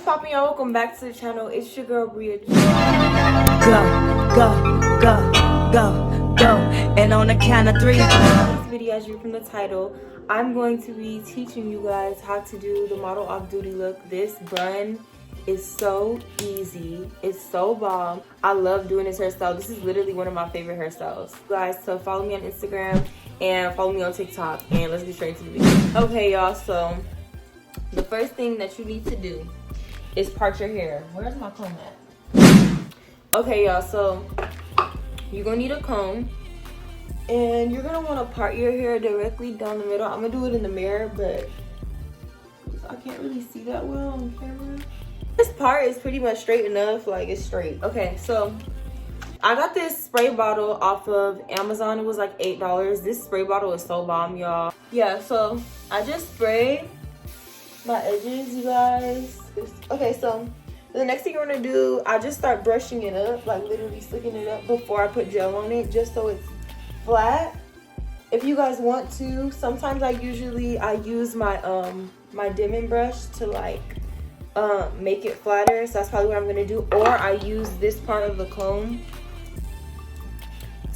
poppin', y'all? Welcome back to the channel. It's your girl BriaLajoy. Go. And on the count of 3. In this video, as you read from the title, I'm going to be teaching you guys how to do the model off-duty look. This bun is so easy. It's so bomb. I love doing this hairstyle. This is literally one of my favorite hairstyles. You guys, so follow me on Instagram and follow me on TikTok, and let's get straight to the video. Okay, y'all, so the first thing that you need to do is part your hair. Where's my comb at? Okay, y'all, so you're gonna need a comb, and you're gonna want to part your hair directly down the middle. I'm gonna do it in the mirror, but I can't really see that well on camera. This part is pretty much straight enough, like it's straight. Okay, so I got this spray bottle off of Amazon. It was like $8. This spray bottle is so bomb, y'all. Yeah, so I just sprayed my edges, you guys. Okay, so the next thing you're gonna do, I just start brushing it up, like literally slicking it up before I put gel on it, just so it's flat. If you guys want to, sometimes I use my my dimming brush to like make it flatter, so that's probably what I'm gonna do. Or I use this part of the comb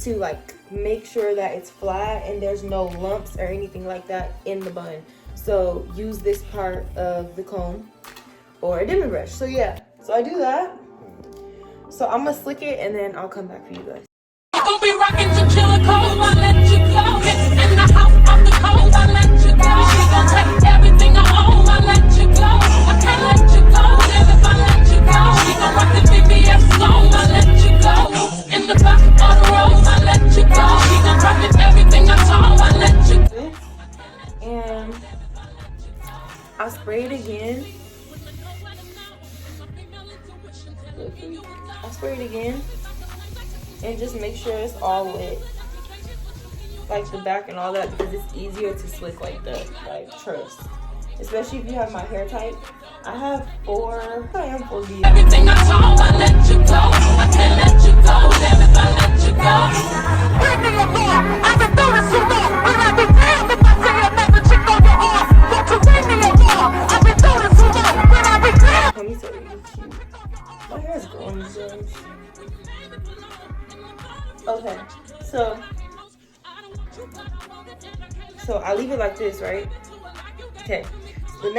to like make sure that it's flat and there's no lumps or anything like that in the bun. So use this part of the comb or a dimming brush. So yeah, so I do that. So I'm gonna slick it and then I'll come back for you guys. I'll be rocking to chill a cold, I let you go. In the house of the cold, I let you go. She gon' take everything I own, I let you go. I can't let you go, then if I let you go. She gon' rock the BBS song, I let you go. In the back of the road, I let you go. She gon' rock it, everything I told, I let you go. And I'll spray it again. I'll spray it again. And just make sure it's all wet, like the back and all that, because it's easier to slick like that, like trust. Especially if you have my hair type. I have 4, I am 4B. Everything I told, I let you go. I can't let you go, damn if I let you go. Bring me a more, I've been doing this too long. When I be damned if I say another chick on your arm. Won't you bring me a more, I've been doing this too long. When I be damned. Let me tell you, it's cute. My hair is growing these days. Okay, so I leave it like this, right? Okay, so the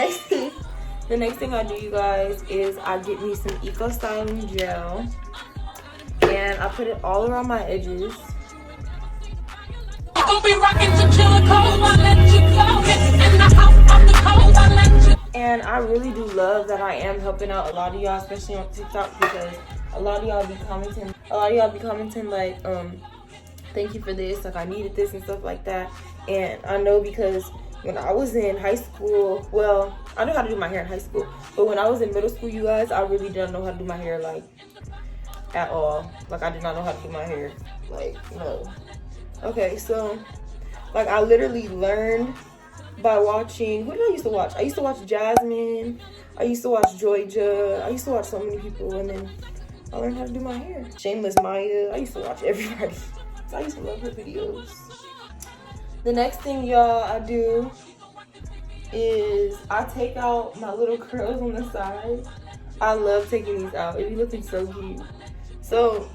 next thing I do, you guys, is I get me some Eco Styling gel and I put it all around my edges. I'll be rocking to chill a cold, I let you go. In the house of the cold, I let you. And I really do love that I am helping out a lot of y'all, especially on TikTok, because a lot of y'all be commenting like, thank you for this, like I needed this and stuff like that. And I know, because when I was in high school, well, I knew how to do my hair in high school, but when I was in middle school, you guys, I really didn't know how to do my hair, like, at all. Like, I did not know how to do my hair, like, no. Okay, so, like, I literally learned by watching, who did I used to watch? I used to watch Jasmine, I used to watch Joyja, I used to watch so many people, and then I learned how to do my hair. Shameless Maya, I used to watch everybody. So I used to love her videos. The next thing, y'all, I do is I take out my little curls on the side. I love taking these out. It be looking so cute. So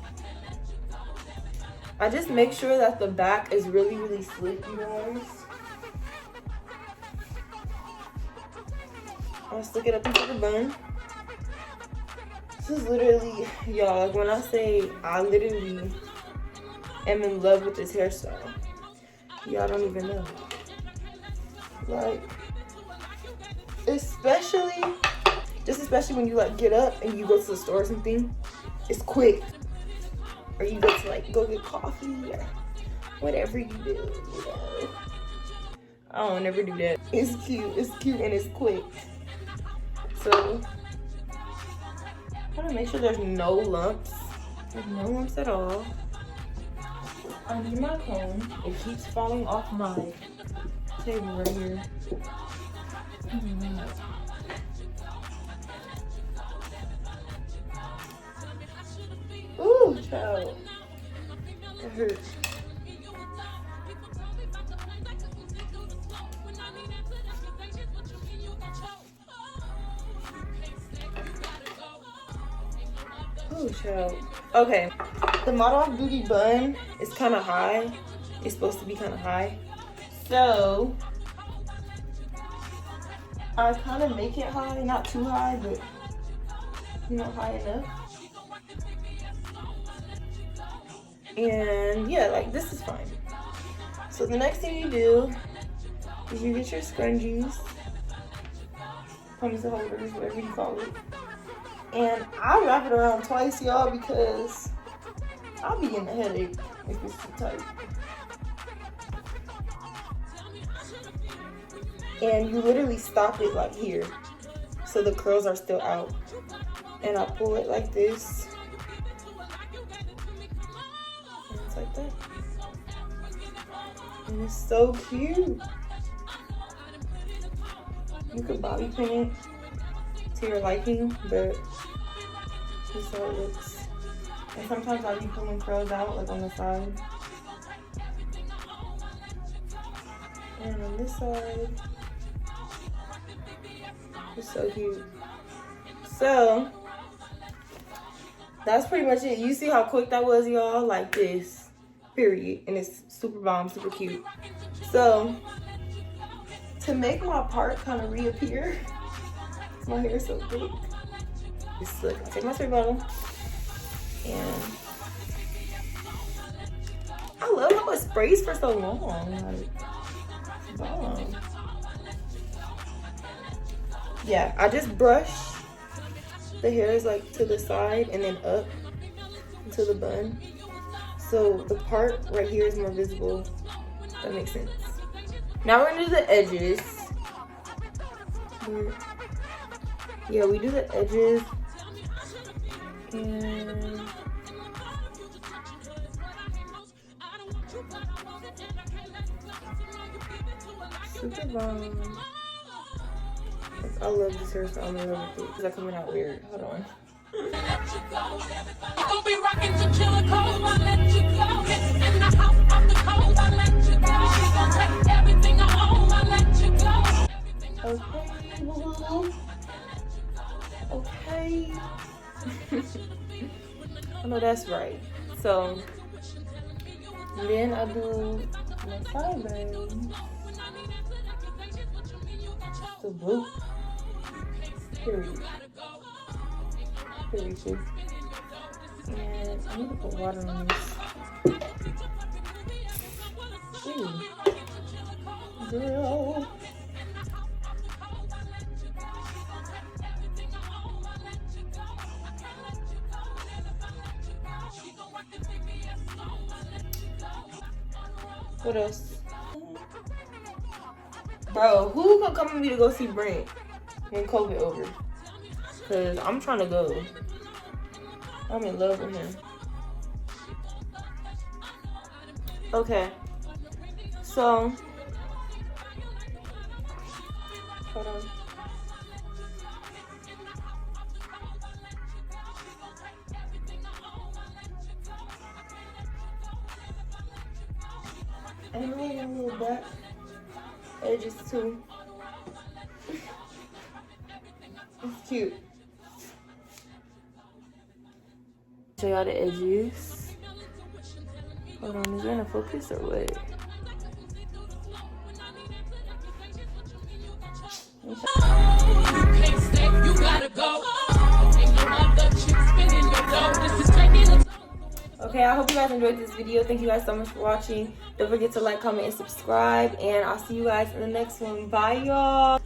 I just make sure that the back is really, really slick, you guys. I'll stick it up into the bun. This is literally, y'all, like when I say I literally am in love with this hairstyle, y'all don't even know. Like, especially when you like get up and you go to the store or something, it's quick. Or you go to like go get coffee or whatever you do, you know. I don't never do that. It's cute and it's quick. So I wanna make sure there's no lumps. There's no lumps at all. I need my comb. It keeps falling off my table right here. Ooh, child. It hurts. Oh, child. Okay, the Model Off Duty bun is kind of high. It's supposed to be kind of high. So, I kind of make it high, not too high, but you know, high enough. And yeah, like this is fine. So the next thing you do is you get your scrunchies, ponytail holders, whatever you call it. And I wrap it around twice, y'all, because I'll be getting a headache if it's too tight. And you literally stop it like here, so the curls are still out. And I pull it like this. And it's like that. And it's so cute. You could bobby pin it to your liking, but this is how it looks. And sometimes I'll be pulling curls out, like on the side. And on this side, it's so cute. So, that's pretty much it. You see how quick that was, y'all? Like this, period. And it's super bomb, super cute. So, to make my part kind of reappear, my hair is so thick. Just look, I take my spray bottle, and I love how it sprays for so long. Like, bomb. Yeah, I just brush the hairs like to the side and then up into the bun. So the part right here is more visible. That makes sense. Now we're gonna do the edges. Yeah, we do the edges. And super bomb. I love this hairstyle. I'm in love with it. It's coming out weird. Hold on. Okay. I know that's right. So then I do my sideburns. The boot. Period. Period. And I need to put water on this. Ooh. Girl. What else? Bro, who gonna come with me to go see Brent when COVID over? Cause I'm trying to go. I'm in love with him. Okay. So, hold on. And I got a little back edges too. It's cute. Show y'all the edges. Hold on, is there in a focus or what? Okay, I hope you guys enjoyed this video. Thank you guys so much for watching. Don't forget to like, comment, and subscribe. And I'll see you guys in the next one. Bye, y'all.